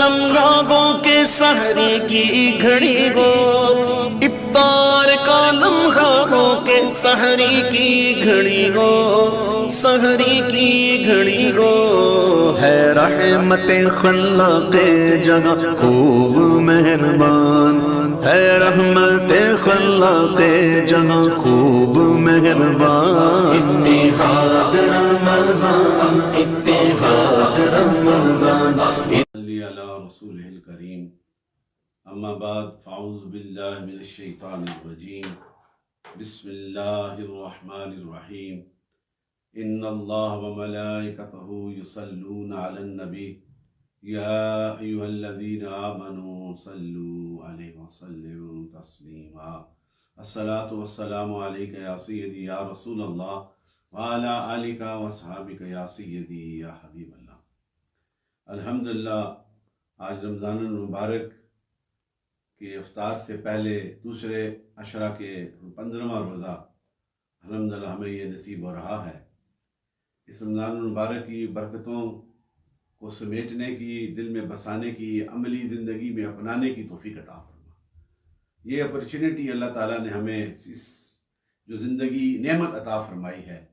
لمحوں کے سحری کی گھڑی گو، افطار کا لمحوں کے سحری کی گھڑی گو، سحری کی گھڑی گو، ہے رحمت خلاق جگہ خوب مہربان، ہے رحمت خلاق جگہ خوب مہربان۔ اتحاد رمضان، اتحاد رمضان، صلی علی رسولہ الکریم، اما بعد فاعوذ باللہ من الشیطان الرجیم، بسم اللہ الرحمن الرحیم۔ ان اللہ وملائکتہ یصلون علی النبی یا ایہا الذین آمنوا صلوا علیہ وسلموا تسلیما۔ الصلاۃ والسلام علیک یا سیدی یا رسول اللہ وعلی آلک واصحابک یا سیدی یا حبیب اللہ۔ الحمدللہ آج رمضان المبارک کے افطار سے پہلے دوسرے عشرہ کے 15واں روزہ الحمدللہ ہمیں یہ نصیب ہو رہا ہے۔ اس رمضان المبارک کی برکتوں کو سمیٹنے کی، دل میں بسانے کی، عملی زندگی میں اپنانے کی توفیق عطا فرما۔ یہ اپرچونٹی اللہ تعالیٰ نے ہمیں اس جو زندگی نعمت عطا فرمائی ہے،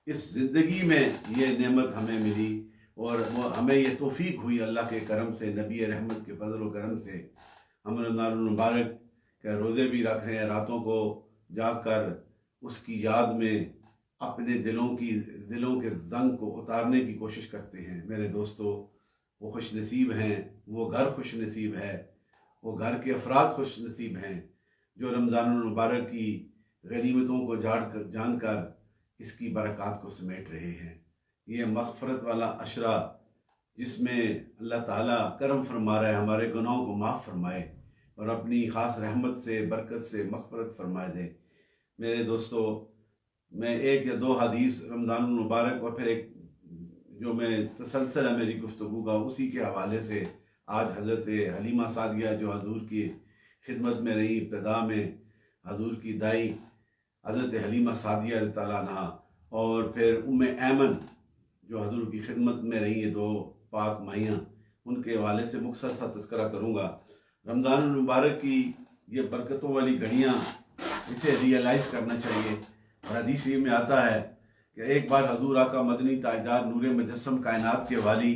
اس زندگی میں یہ نعمت ہمیں ملی اور وہ ہمیں یہ توفیق ہوئی اللہ کے کرم سے، نبی رحمت کے فضل و کرم سے۔ ہم رمضان المبارک کے روزے بھی رکھ رہے ہیں، راتوں کو جاگ کر اس کی یاد میں اپنے دلوں کے زنگ کو اتارنے کی کوشش کرتے ہیں۔ میرے دوستو، وہ خوش نصیب ہیں، وہ گھر خوش نصیب ہے، وہ گھر کے افراد خوش نصیب ہیں جو رمضان المبارک کی غنیمتوں کو جان کر اس کی برکات کو سمیٹ رہے ہیں۔ یہ مغفرت والا عشرہ جس میں اللہ تعالیٰ کرم فرما رہا ہے، ہمارے گناہوں کو معاف فرمائے اور اپنی خاص رحمت سے، برکت سے مغفرت فرمائے دے۔ میرے دوستو، میں ایک یا دو حدیث رمضان المبارک اور پھر ایک جو میں تسلسل ہے میری گفتگو کا، اسی کے حوالے سے آج حضرت حلیمہ سعدیہ جو حضور کی خدمت میں رہی، ابتدا میں حضور کی دائی حضرت حلیمہ سعدیہ رضی اللہ عنہا، اور پھر ام ایمن جو حضور کی خدمت میں رہی ہیں، دو پاک مائیاں، ان کے حوالے سے مختصر سا تذکرہ کروں گا۔ رمضان المبارک کی یہ برکتوں والی گھڑیاں، اسے ریئلائز کرنا چاہیے۔ اور حدیث شریف میں آتا ہے کہ ایک بار حضور آقا مدنی تاجدار نور مجسم کائنات کے والی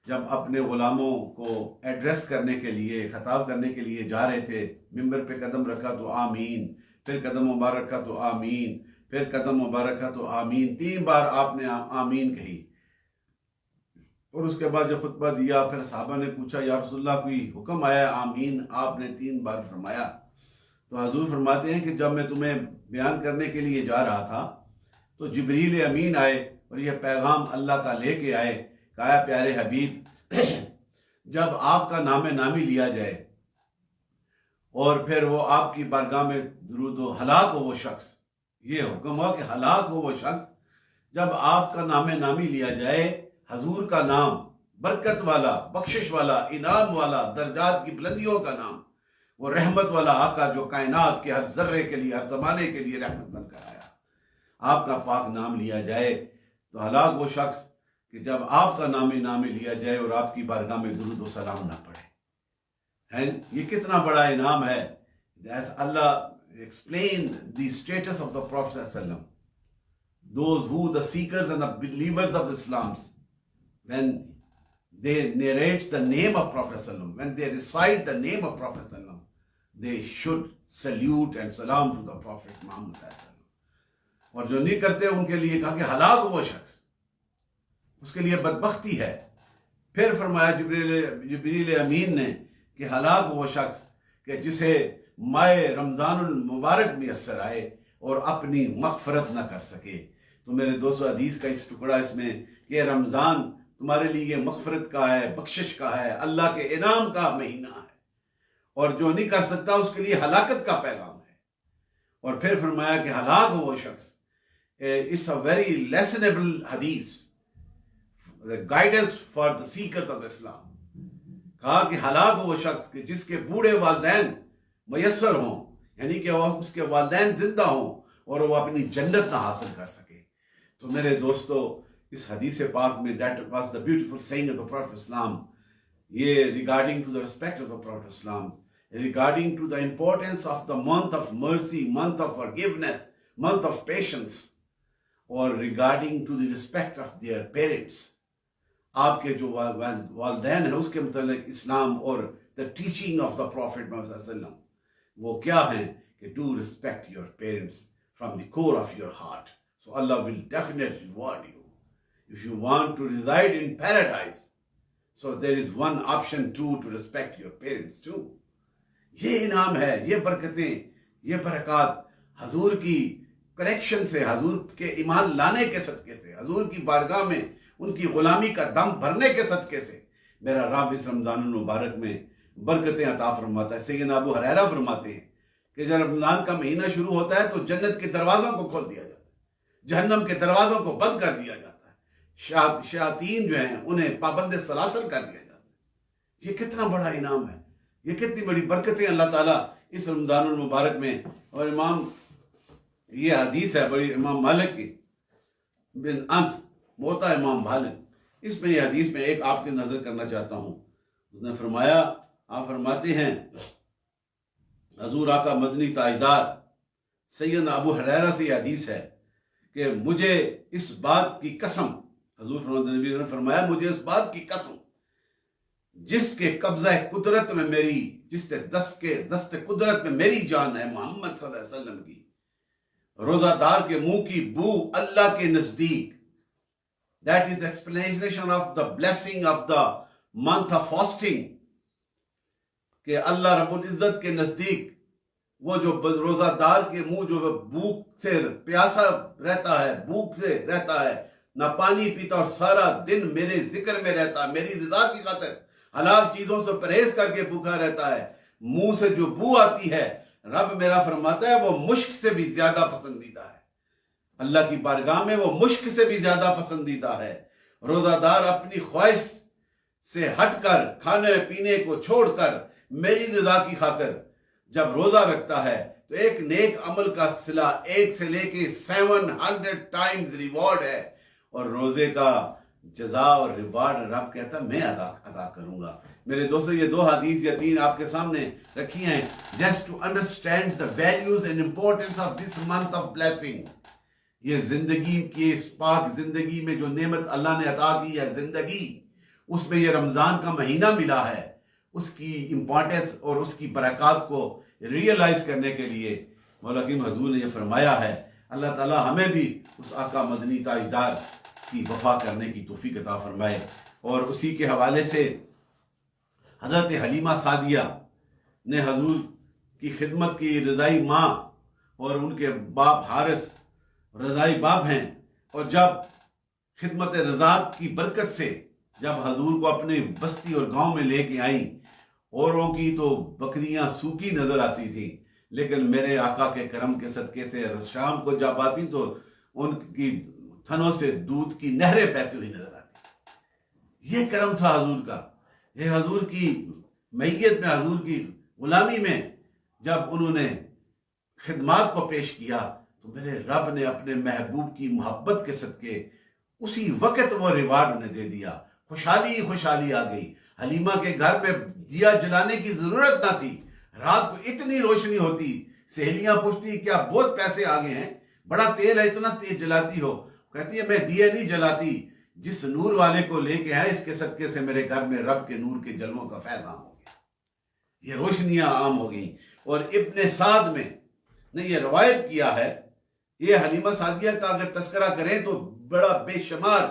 جب اپنے غلاموں کو ایڈریس کرنے کے لیے، خطاب کرنے کے لیے جا رہے تھے، ممبر پہ قدم رکھا تو آمین، پھر قدم مبارک رکھا تو آمین، پھر قدم مبارک رکھا تو آمین، 3 بار آپ نے آمین کہی۔ اور اس کے بعد جو خطبہ دیا، پھر صحابہ نے پوچھا یا رسول اللہ کوئی حکم آیا ہے آمین؟ آپ نے 3 بار فرمایا۔ تو حضور فرماتے ہیں کہ جب میں تمہیں بیان کرنے کے لیے جا رہا تھا تو جبریل امین آئے اور یہ پیغام اللہ کا لے کے آئے، کہا پیارے حبیب، جب آپ کا نام نامی لیا جائے اور پھر وہ آپ کی بارگاہ میں درود و ہلاک ہو وہ شخص، یہ حکم ہوا کہ ہلاک ہو وہ شخص جب آپ کا نام نامی لیا جائے، حضور کا نام، برکت والا، بخشش والا، انعام والا، درجات کی بلندیوں کا نام، وہ رحمت والا آقا جو کائنات کے ہر ذرے کے لیے، ہر زمانے کے لیے رحمت بن کر آیا، آپ کا پاک نام لیا جائے تو ہلاک وہ شخص کہ جب آپ کا نام لیا جائے اور آپ کی بارگاہ میں درود و سلام نہ پڑھے۔ یہ کتنا بڑا انعام ہے۔ اللہ explain the status of the Prophet ﷺ. Those who, the seekers and the believers of Islam, when they narrate the name of Prophet ﷺ, when they recite the name of Prophet ﷺ, they should salute and salam to the Prophet Muhammad ﷺ. اور جو نہیں کرتے ان کے لیے کہا کہ ہلاک ہو وہ شخص، اس کے لیے بدبختی ہے۔ پھر فرمایا جبریل امین نے کہ ہلاک ہو وہ شخص کہ جسے ماہ رمضان المبارک میسر آئے اور اپنی مغفرت نہ کر سکے۔ تو میرے دوستو، حدیث کا اس ٹکڑا اس میں کہ رمضان تمہارے لیے مغفرت کا ہے، بخشش کا ہے، اللہ کے انعام کا مہینہ ہے، اور جو نہیں کر سکتا اس کے لیے ہلاکت کا پیغام ہے۔ اور پھر فرمایا کہ ہلاک ہو وہ شخص، it's a very lessonable hadith, the guidance for the seekers of Islam۔ کہا کہ ہلاک ہو وہ شخص کہ جس کے بوڑھے والدین میسر ہوں، یعنی کہ اس کے والدین زندہ ہوں اور وہ اپنی جنت نہ حاصل کر سکے۔ تو میرے دوستو، اس حدیث پاک میں that was the beautiful saying of the Prophet Islam، یہ regarding to the respect of the Prophet Islam, regarding to the importance of the month of mercy, month of forgiveness, month of patience, or regarding to the respect of their parents. آپ کے جو والدین ہیں اس کے متعلق اسلام اور the teaching of the Prophet Muhammad صلی اللہ علیہ وسلم وہ کیا ہیں کہ do respect your parents from the core of your heart. So Allah will definitely reward you. If you want to reside in paradise, so there is one option too, to respect your parents too. یہ انعام ہے، یہ برکتیں، یہ برکات حضور کی correction سے، حضور کے ایمان لانے کے صدقے سے، حضور کی بارگاہ میں ان کی غلامی کا دم بھرنے کے صدقے سے میرا رب اس رمضان المبارک میں برکتیں عطا فرماتا ہے. سیدنا ابو ہریرہ فرماتے ہیں کہ جب رمضان کا مہینہ شروع ہوتا ہے تو جنت کے دروازوں کو کھول دیا جاتا ہے، جہنم کے دروازوں کو بند کر دیا جاتا ہے، شیاطین جو ہیں انہیں پابند سلاسل کر دیا جاتا ہے. یہ کتنا بڑا انعام ہے، یہ کتنی بڑی برکتیں اللہ تعالیٰ اس رمضان المبارک میں. اور امام یہ حدیث ہے بڑی امام مالک کی بن انس موتا امام مالک، اس میں یہ حدیث میں ایک آپ کی نظر کرنا چاہتا ہوں. اس نے فرمایا، آپ فرماتے ہیں حضور آقا مدنی تاجدار سیدنا ابو ہریرہ سے یہ حدیث ہے کہ مجھے اس بات کی قسم، حضور نبی نے فرمایا مجھے اس بات کی قسم جس کے قبضہ قدرت میں میری، جس کے دست قدرت میں میری جان ہے، محمد صلی اللہ علیہ وسلم کی، روزہ دار کے منہ کی بو اللہ کے نزدیک. That is the explanation of the blessing of the month of fasting. کہ اللہ رب العزت کے نزدیک وہ جو روزہ دار کے منہ جو بھوک سے پیاسا رہتا ہے، بھوک سے رہتا ہے، نہ پانی پیتا اور سارا دن میرے ذکر میں رہتا ہے، میری رضا کی خاطر حلال چیزوں سے پرہیز کر کے بھوکا رہتا ہے، منہ سے جو بو آتی ہے رب میرا فرماتا ہے وہ مشک سے بھی زیادہ پسندیدہ ہے. اللہ کی بارگاہ میں وہ مشک سے بھی زیادہ پسندیدہ ہے. روزہ دار اپنی خواہش سے ہٹ کر، کھانے پینے کو چھوڑ کر میری رضا کی خاطر جب روزہ رکھتا ہے تو ایک نیک عمل کا صلہ 1 سے لے کے 700 ٹائمز ریوارڈ ہے، اور روزے کا جزا اور ریوارڈ رب کہتا ہے میں ادا کروں گا. میرے دوستو یہ 2 حدیث یا 3 آپ کے سامنے رکھی ہیں just to understand the values and importance of this month of blessing. یہ زندگی کی اس پاک زندگی میں جو نعمت اللہ نے عطا کی ہے زندگی، اس میں یہ رمضان کا مہینہ ملا ہے، اس کی امپورٹنس اور اس کی برکات کو ریئلائز کرنے کے لیے مولا کریم حضور نے یہ فرمایا ہے. اللہ تعالیٰ ہمیں بھی اس آقا مدنی تاجدار کی وفا کرنے کی توفیق عطا فرمائے. اور اسی کے حوالے سے حضرت حلیمہ سعدیہ نے حضور کی خدمت کی، رضائی ماں اور ان کے باپ حارث رضائی باپ ہیں، اور جب خدمت رضاعت کی برکت سے جب حضور کو اپنے بستی اور گاؤں میں لے کے آئیں، اوروں کی تو بکریاں سوکھی نظر آتی تھیں، لیکن میرے آقا کے کرم کے صدقے سے شام کو جب آتی تو ان کی تھنوں سے دودھ کی نہریں بہتی ہوئی نظر آتی. یہ کرم تھا حضور کا. یہ حضور کی میت میں، حضور کی غلامی میں جب انہوں نے خدمات کو پیش کیا تو میرے رب نے اپنے محبوب کی محبت کے صدقے اسی وقت وہ ریوارڈ انہیں دے دیا. خوشحالی آ گئی. حلیمہ کے گھر پہ دیا جلانے کی ضرورت نہ تھی، رات کو اتنی روشنی ہوتی، سہیلیاں پوچھتی کیا بہت پیسے آگے ہیں، بڑا تیل ہے، اتنا تیل جلاتی ہو؟ کہتی ہے میں دیے نہیں جلاتی، جس نور والے کو لے کے آئے اس کے صدقے سے میرے گھر میں رب کے نور کے جلووں کا فیض عام ہو گیا، یہ روشنیاں عام ہو گئیں. اور ابن سعد میں نے یہ روایت کیا ہے، یہ حلیمہ سعدیہ کا اگر تذکرہ کریں تو بڑا بے شمار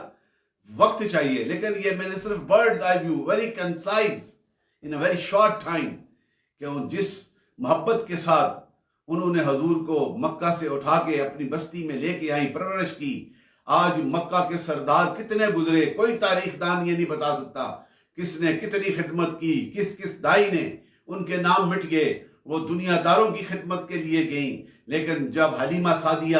وقت چاہیے، لیکن یہ میں نے صرف bird's eye view very concise in a very short time کہ جس محبت کے ساتھ انہوں نے حضور کو مکہ سے اٹھا کے اپنی بستی میں لے کے آئیں، پرورش کی. آج مکہ کے سردار کتنے گزرے، کوئی تاریخ دان یہ نہیں بتا سکتا کس نے کتنی خدمت کی، کس دائی نے، ان کے نام مٹ گئے، وہ دنیا داروں کی خدمت کے لیے گئیں. لیکن جب حلیمہ سعدیہ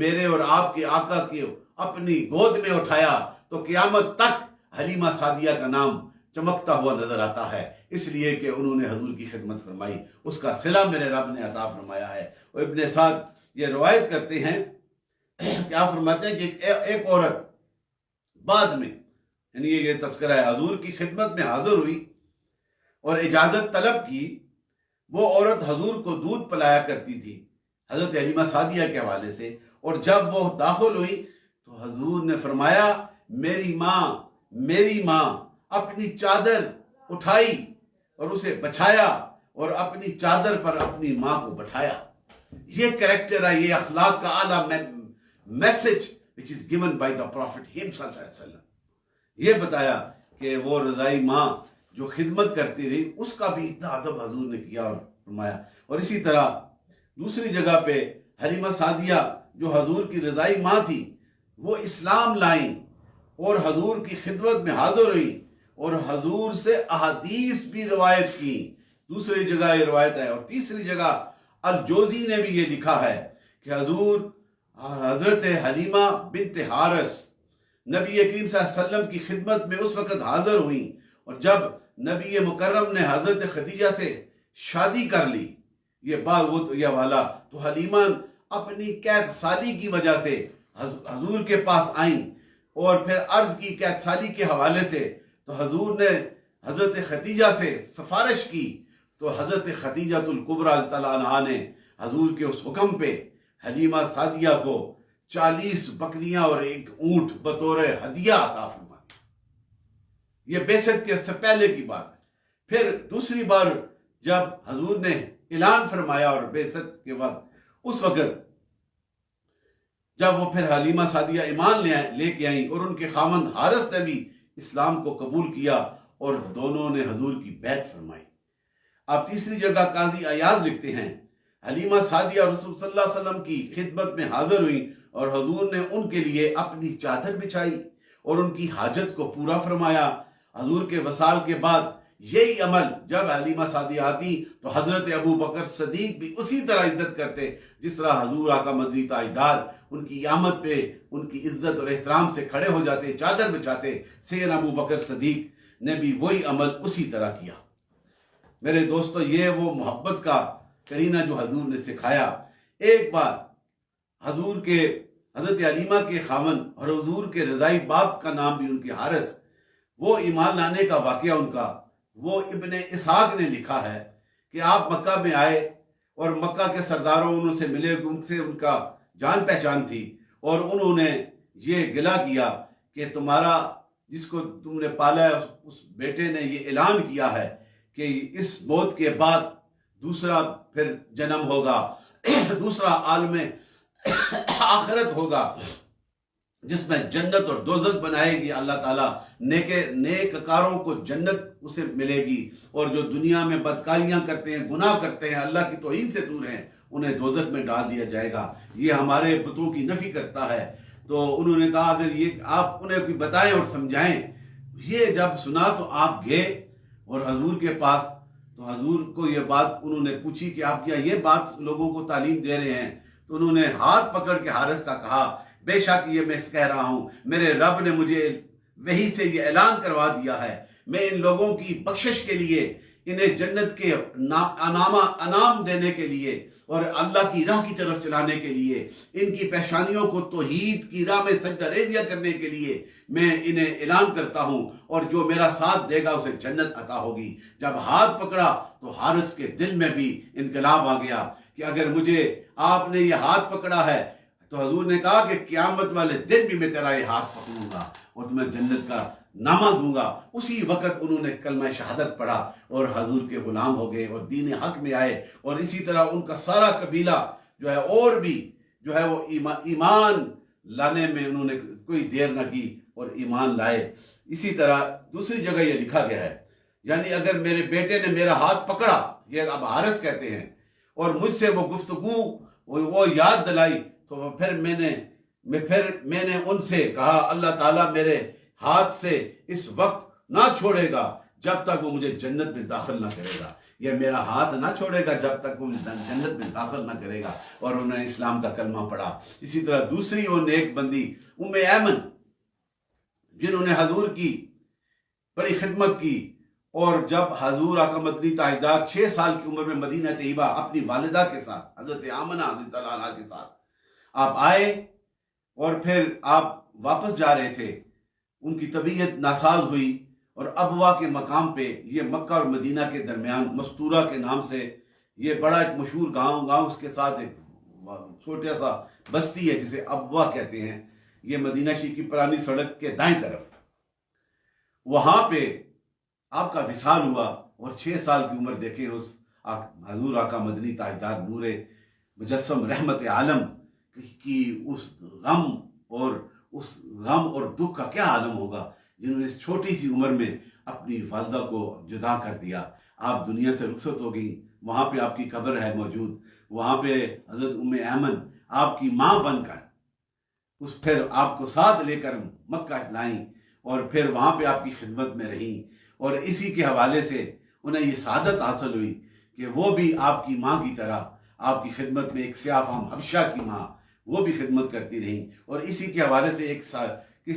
میرے اور آپ کے آقا کے اپنی گود میں اٹھایا تو قیامت تک حلیمہ سعدیہ کا نام چمکتا ہوا نظر آتا ہے، اس لیے کہ انہوں نے حضور کی خدمت فرمائی، اس کا صلہ میرے رب نے عطا فرمایا ہے. اور ابن سعد یہ روایت کرتے ہیں، کیا فرماتے ہیں کہ ایک عورت بعد میں یعنی یہ تذکرہ ہے، حضور کی خدمت میں حاضر ہوئی اور اجازت طلب کی۔ وہ عورت حضور کو دودھ پلایا کرتی تھی حضرت حلیمہ سعدیہ کے حوالے سے، اور جب وہ داخل ہوئی تو حضور نے فرمایا میری ماں، اپنی چادر اٹھائی اور اسے بچھایا اور اپنی چادر پر اپنی ماں کو بٹھایا۔ یہ کریکٹر ہے، یہ اخلاق کا اعلیٰ message which is given by the Prophet him صلی اللہ علیہ وسلم۔ یہ بتایا کہ وہ رضائی ماں جو خدمت کرتی رہی، اس کا بھی اتنا ادب حضور نے کیا اور فرمایا۔ اور اسی طرح دوسری جگہ پہ حلیمہ سعدیہ جو حضور کی رضائی ماں تھی، وہ اسلام لائیں اور حضور کی خدمت میں حاضر ہوئی اور حضور سے احادیث بھی روایت کی۔ دوسری جگہ یہ روایت ہے۔ اور تیسری جگہ الجوزی نے بھی یہ لکھا ہے کہ حضرت حلیمہ بنت حارث نبی کریم صلی اللہ علیہ وسلم کی خدمت میں اس وقت حاضر ہوئیں، اور جب نبی مکرم نے حضرت خدیجہ سے شادی کر لی، یہ والا تو حلیمہ اپنی قید سالی کی وجہ سے حضور کے پاس آئیں اور پھر عرض کی قید سالی کے حوالے سے، تو حضور نے حضرت خدیجہ سے سفارش کی، تو حضرت خدیجہ الکبریٰ رضی اللہ عنہا نے حضور کے اس حکم پہ حلیمہ سعدیہ کو 40 بکریاں اور 1 اونٹ بطور ہدیہ عطا فرما دی۔ یہ بعثت کے سے پہلے کی بات ہے۔ پھر دوسری بار جب حضور نے اعلان فرمایا اور بعثت کے وقت، اس وقت جب وہ پھر حلیمہ سعدیہ ایمان لے کے آئیں اور ان کے خامند حارث نے بھی اسلام کو قبول کیا اور دونوں نے حضور کی بیعت فرمائی۔ آپ تیسری جگہ قاضی ایاز لکھتے ہیں حلیمہ سعدیہ رسول صلی اللہ علیہ وسلم کی خدمت میں حاضر ہوئیں اور حضور نے ان کے لیے اپنی چادر بچھائی اور ان کی حاجت کو پورا فرمایا۔ حضور کے وصال کے بعد یہی عمل جب حلیمہ سعدیہ آتی تو حضرت ابو بکر صدیق بھی اسی طرح عزت کرتے جس طرح حضور آقا مدنی تاجدار ان کی آمد پہ ان کی عزت اور احترام سے کھڑے ہو جاتے، چادر بچھاتے۔ سیدنا ابو بکر صدیق نے بھی وہی عمل اسی طرح کیا۔ میرے دوستو، یہ وہ محبت کا کرینہ جو حضور نے سکھایا۔ ایک بار حضور کے حضرت حلیمہ کے خاوند اور حضور کے رضائی باپ کا نام بھی ان کے حارث، وہ ایمان لانے کا واقعہ ان کا، وہ ابن اسحاق نے لکھا ہے کہ آپ مکہ میں آئے اور مکہ کے سرداروں انہوں سے ملے، ان سے ان کا جان پہچان تھی، اور انہوں نے یہ گلہ کیا کہ تمہارا جس کو تم نے پالا ہے اس بیٹے نے یہ اعلان کیا ہے کہ اس موت کے بعد دوسرا پھر جنم ہوگا، دوسرا عالم آخرت ہوگا جس میں جنت اور دوزخ بنائے گی اللہ تعالیٰ، نیک کاروں کو جنت اسے ملے گی، اور جو دنیا میں بدکاریاں کرتے ہیں، گناہ کرتے ہیں، اللہ کی توحید سے دور ہیں، انہیں دوزخ میں ڈال دیا جائے گا۔ یہ ہمارے بتوں کی نفی کرتا ہے۔ تو انہوں نے کہا اگر یہ آپ انہیں کوئی بتائیں اور سمجھائیں۔ یہ جب سنا تو آپ گئے اور حضور کے پاس، تو حضور کو یہ بات انہوں نے پوچھی کہ آپ کیا یہ بات لوگوں کو تعلیم دے رہے ہیں؟ تو انہوں نے ہاتھ پکڑ کے حارث کا کہا بے شک یہ میں کہہ رہا ہوں، میرے رب نے مجھے وحی سے یہ اعلان کروا دیا ہے، میں ان لوگوں کی بخشش کے لیے، انہیں جنت کے انعام دینے کے لیے اور اللہ کی راہ کی طرف چلانے کے لیے، ان کی پیشانیوں کو توحید کی راہ میں سجدہ ریزیاں کرنے کے لیے میں انہیں اعلان کرتا ہوں، اور جو میرا ساتھ دے گا اسے جنت عطا ہوگی۔ جب ہاتھ پکڑا تو حارث کے دل میں بھی انقلاب آ گیا کہ اگر مجھے آپ نے یہ ہاتھ پکڑا ہے تو حضور نے کہا کہ قیامت والے دن بھی میں تیرا یہ ہاتھ پکڑوں گا اور تمہیں جنت کا نامہ دوں گا۔ اسی وقت انہوں نے کلمہ شہادت پڑھا اور حضور کے غلام ہو گئے اور دین حق میں آئے، اور اسی طرح ان کا سارا قبیلہ جو ہے اور بھی جو ہے وہ ایمان لانے میں انہوں نے کوئی دیر نہ کی اور ایمان لائے۔ اسی طرح دوسری جگہ یہ لکھا گیا ہے، یعنی اگر میرے بیٹے نے میرا ہاتھ پکڑا، یہ اب حارث کہتے ہیں، اور مجھ سے وہ گفتگو وہ یاد دلائی، تو پھر میں نے ان سے کہا اللہ تعالیٰ میرے ہاتھ سے اس وقت نہ چھوڑے گا جب تک وہ مجھے جنت میں داخل نہ کرے گا، یہ میرا ہاتھ نہ چھوڑے گا جب تک وہ مجھے جنت میں داخل نہ کرے گا، اور انہوں نے اسلام کا کلمہ پڑھا۔ اسی طرح دوسری وہ نیک بندی ام ایمن، جنہوں نے حضور کی بڑی خدمت کی، اور جب حضور آقا مدنی تاجدار 6 سال کی عمر میں مدینہ طیبہ اپنی والدہ کے ساتھ حضرت آمنہ رضی اللہ عنہا کے ساتھ آپ آئے، اور پھر آپ واپس جا رہے تھے، ان کی طبیعت ناساز ہوئی، اور ابوا کے مقام پہ، یہ مکہ اور مدینہ کے درمیان مستورہ کے نام سے یہ بڑا ایک مشہور گاؤں اس کے ساتھ ایک چھوٹا سا بستی ہے جسے ابوا کہتے ہیں، یہ مدینہ شریف کی پرانی سڑک کے دائیں طرف، وہاں پہ آپ کا وصال ہوا، اور 6 سال کی عمر دیکھے اس حضور آقا مدنی تاجدار نور مجسم رحمت عالم کی اس غم اور دکھ کا کیا عالم ہوگا، جنہوں نے اس چھوٹی سی عمر میں اپنی والدہ کو جدا کر دیا، آپ دنیا سے رخصت ہو گئی، وہاں پہ آپ کی قبر ہے موجود، وہاں پہ حضرت ام ایمن آپ کی ماں بن کر پھر آپ کو ساتھ لے کر مکہ لائیں، اور پھر وہاں پہ آپ کی خدمت میں رہیں، اور اسی کے حوالے سے انہیں یہ سعادت حاصل ہوئی کہ وہ بھی آپ کی ماں کی طرح آپ کی خدمت میں، ایک سیاہ فام حبشہ کی ماں وہ بھی خدمت کرتی رہیں، اور اسی کے حوالے سے ایک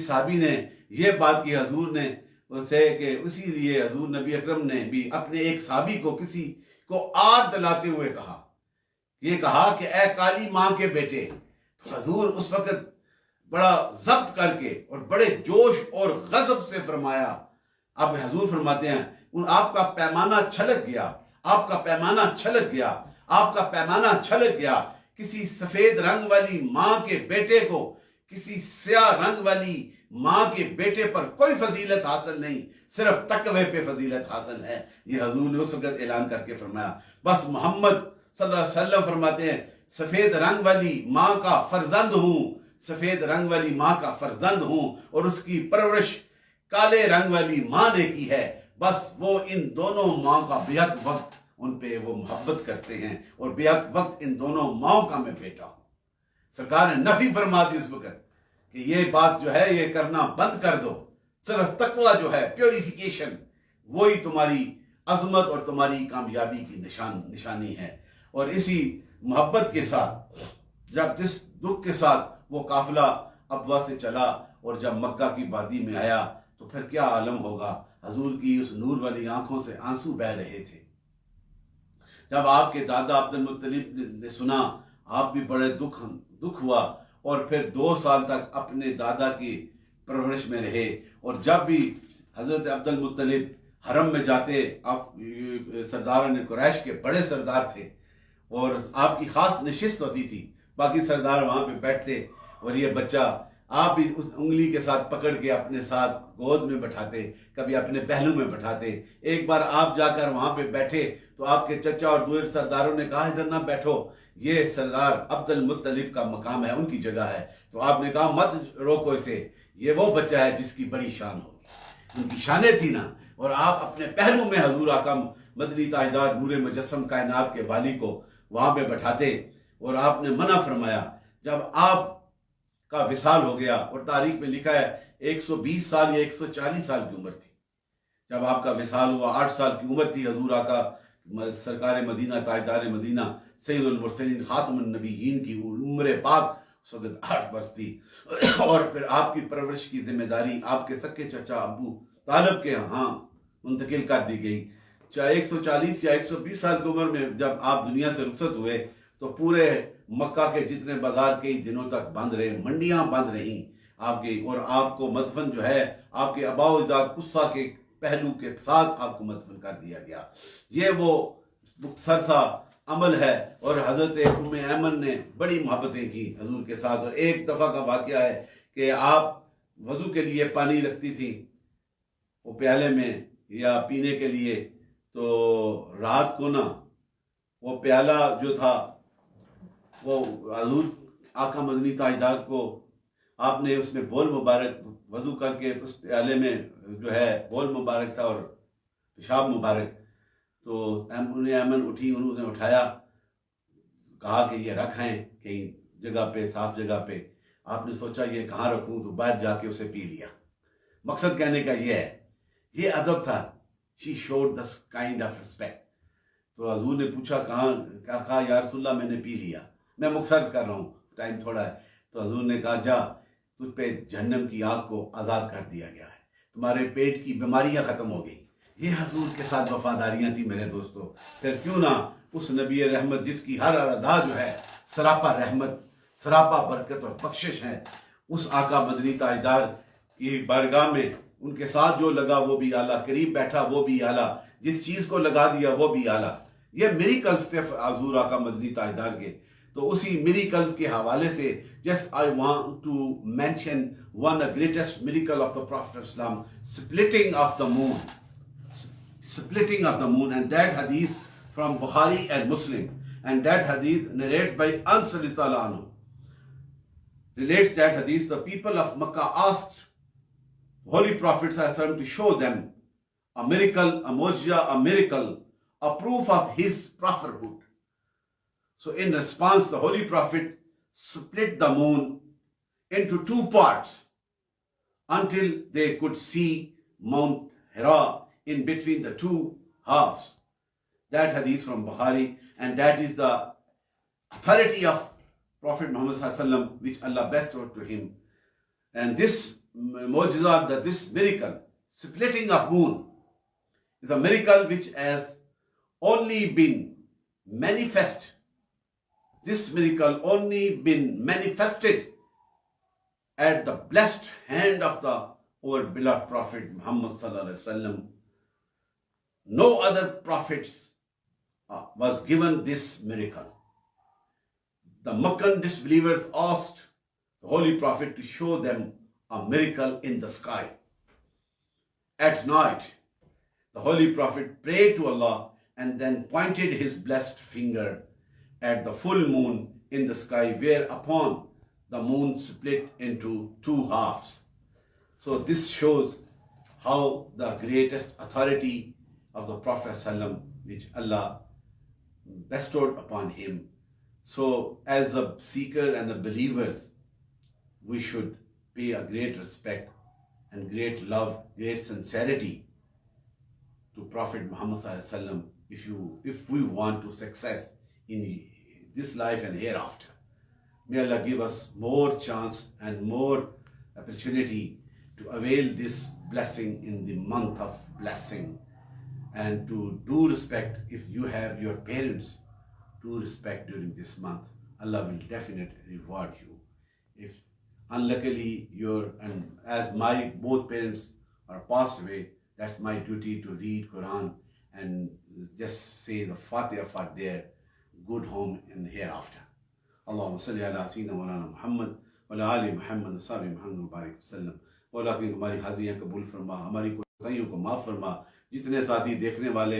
صحابی نے یہ بات کی حضور نے اسے کہ اسی لیے حضور نبی اکرم نے بھی اپنے ایک صحابی کو کسی کو آگ دلاتے ہوئے کہا کہ اے کالی ماں کے بیٹے، تو حضور اس وقت بڑا ضبط کر کے اور بڑے جوش اور غضب سے فرمایا، اب حضور فرماتے ہیں آپ کا پیمانہ چھلک گیا، آپ کا پیمانہ چھلک گیا، آپ کا پیمانہ چھلک گیا، کسی سفید رنگ والی ماں کے بیٹے کو کسی سیاہ رنگ والی ماں کے بیٹے پر کوئی فضیلت حاصل نہیں، صرف تقوی پہ فضیلت حاصل ہے، یہ حضور نے اس وقت اعلان کر کے فرمایا۔ بس محمد صلی اللہ علیہ وسلم فرماتے ہیں سفید رنگ والی ماں کا فرزند ہوں، سفید رنگ والی ماں کا فرزند ہوں، اور اس کی پرورش کالے رنگ والی ماں نے کی ہے، بس وہ ان دونوں ماں کا بیک وقت ان پہ وہ محبت کرتے ہیں، اور بیک وقت ان دونوں ماؤں کا میں بیٹا ہوں۔ سرکار نے نفی فرما دی اس وقت کہ یہ بات جو ہے یہ کرنا بند کر دو، صرف تقوی جو ہے، پیوریفیکیشن، وہی تمہاری عظمت اور تمہاری کامیابی کی نشانی ہے۔ اور اسی محبت کے ساتھ جب جس دکھ کے ساتھ وہ قافلہ ابوا سے چلا اور جب مکہ کی وادی میں آیا تو پھر کیا عالم ہوگا، حضور کی اس نور والی آنکھوں سے آنسو بہہ رہے تھے۔ جب آپ کے دادا عبد المطلب نے سنا، آپ بھی بڑے دکھ ہوا، اور پھر 2 سال تک اپنے دادا کی پرورش میں رہے، اور جب بھی حضرت عبد المطلب حرم میں جاتے، آپ سرداران قریش کے بڑے سردار تھے، اور آپ کی خاص نشست ہوتی تھی، باقی سردار وہاں پہ بیٹھتے، اور یہ بچہ آپ بھی اس انگلی کے ساتھ پکڑ کے اپنے ساتھ گود میں بٹھاتے، کبھی اپنے پہلو میں بٹھاتے۔ ایک بار آپ جا کر وہاں پہ بیٹھے تو آپ کے چچا اور دوسرے سرداروں نے کہا ادھر نہ بیٹھو، یہ سردار عبد المطلب کا مقام ہے، ان کی جگہ ہے، تو آپ نے کہا مت روکو اسے، یہ وہ بچہ ہے جس کی بڑی شان ہوگی، ان کی شانیں تھی نا، اور آپ اپنے پہلو میں حضور آقا مدنی تاجدار نور مجسم کائنات کے والی کو وہاں پہ بٹھاتے، اور آپ نے منع فرمایا۔ جب آپ کا وصال ہو گیا، اور تاریخ میں لکھا ہے 120 سال یا 140 سال کی عمر تھی جب آپ کا وصال ہوا، 8 سال کی عمر تھی حضور آقا سرکار مدینہ تاجدار مدینہ سید المرسلین خاتم النبیین کی عمر پاک اس وقت 8 برس تھی، اور پھر آپ کی پرورش کی ذمہ داری آپ کے سکے چچا ابو طالب کے ہاں منتقل کر دی گئی۔ چاہے 140 یا 120 سال کی عمر میں جب آپ دنیا سے رخصت ہوئے تو پورے مکہ کے جتنے بازار کئی دنوں تک بند رہے، منڈیاں بند رہیں آپ کی، اور آپ کو مدفن جو ہے آپ کے آباء و اجداد قصہ کے پہلو کے ساتھ آپ کو مدفن کر دیا گیا۔ یہ وہ مختصر سا عمل ہے، اور حضرت ام ایمن نے بڑی محبتیں کی حضور کے ساتھ، اور ایک دفعہ کا واقعہ ہے کہ آپ وضو کے لیے پانی رکھتی تھی وہ پیالے میں یا پینے کے لیے، تو رات کو نا وہ پیالہ جو تھا وہ حضور آقا مدنی تاجدار کو آپ نے اس میں بول مبارک وضو کر کے اس پیالے میں جو ہے بول مبارک تھا اور پیشاب مبارک، تو ایمن اٹھی، انہوں نے اٹھایا، کہا کہ یہ رکھیں کہیں جگہ پہ، صاف جگہ پہ۔ آپ نے سوچا یہ کہاں رکھوں، تو باہر جا کے اسے پی لیا۔ مقصد کہنے کا یہ ہے، یہ ادب تھا، she showed this kind of respect۔ تو حضور نے پوچھا کہا یا رسول اللہ میں نے پی لیا، میں مختصر کر رہا ہوں، ٹائم تھوڑا ہے۔ تو حضور نے کہا جا، تجھ پہ جہنم کی آگ کو آزاد کر دیا گیا ہے، تمہارے پیٹ کی بیماریاں ختم ہو گئی۔ یہ حضور کے ساتھ وفاداریاں تھیں میرے دوستو۔ پھر کیوں نہ اس نبی رحمت جس کی ہر ادا جو ہے سراپا رحمت، سراپا برکت اور بخشش ہے، اس آقا مدنی تاجدار کی بارگاہ میں ان کے ساتھ جو لگا وہ بھی اعلیٰ، قریب بیٹھا وہ بھی اعلیٰ، جس چیز کو لگا دیا وہ بھی اعلیٰ. یہ میریکلز تھے حضور آقا مدنی تاجدار کے. تو اسی میریکلز کے حوالے سے just I want to mention one greatest miracle of the prophet of Islam, splitting of the moon. Splitting of the moon, and that hadith from Bukhari and Muslim, and that hadith narrated by Anas radhiyallahu anhu. Relates that hadith, the people of Makkah asked Holy Prophet sallallahu alaihi wasallam to show them a miracle, a mu'jiza, a miracle, a proof of his prophethood. So in response, the Holy Prophet split the moon into two parts until they could see Mount Hira in between the two halves. That hadith from Bukhari, and that is the authority of Prophet Muhammad sallallahu alaihi wasallam which Allah bestowed to him. And this mu'jiza, this miracle, splitting of moon, is a miracle which has only been manifest. This miracle only been manifested at the blessed hand of the our beloved Prophet Muhammad sallallahu alaihi wasallam. No other prophets was given this miracle. The Meccan disbelievers asked the Holy Prophet to show them a miracle in the sky. At night, the Holy Prophet prayed to Allah and then pointed his blessed finger at the full moon in the sky, whereupon the moon split into two halves. So this shows how the greatest authority of the Prophet ﷺ, which Allah bestowed upon him. So as a seeker and the believers, we should pay a great respect and great love, great sincerity to Prophet Muhammad ﷺ if we want to success in this life and hereafter. May Allah give us more chance and more opportunity to avail this blessing in the month of blessing, and to do respect. If you have your parents, do respect during this month. Allah will definitely reward you. If unluckily and as my both parents are passed away, that's my duty to read Quran and just say the Fatiha for their good home in hereafter. Allahumma salli ala sayyidina Mawlana Muhammad wa ala ali Muhammad wa sahbihi Muhammad wa barik wasallam. مولا کی ہماری حاضریاں قبول فرما، ہماری کوتاہیوں کو معاف فرما. جتنے ساتھی دیکھنے والے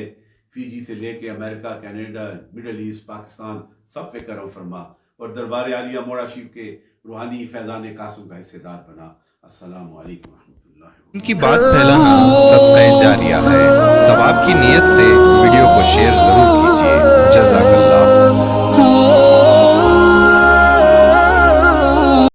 فیجی سے لے کے امریکہ، کینیڈا، مڈل ایسٹ، پاکستان، سب پہ کرم فرما، اور دربار عالیہ موڑا شریف کے روحانی فیضان قاسم کا حصے دار بنا. السلام علیکم ورحمۃ اللہ وبرکاتہ. ان کی بات پھیلانا صدقہ جاریہ ہے. ثواب کی نیت سے ویڈیو کو شیئر ضرور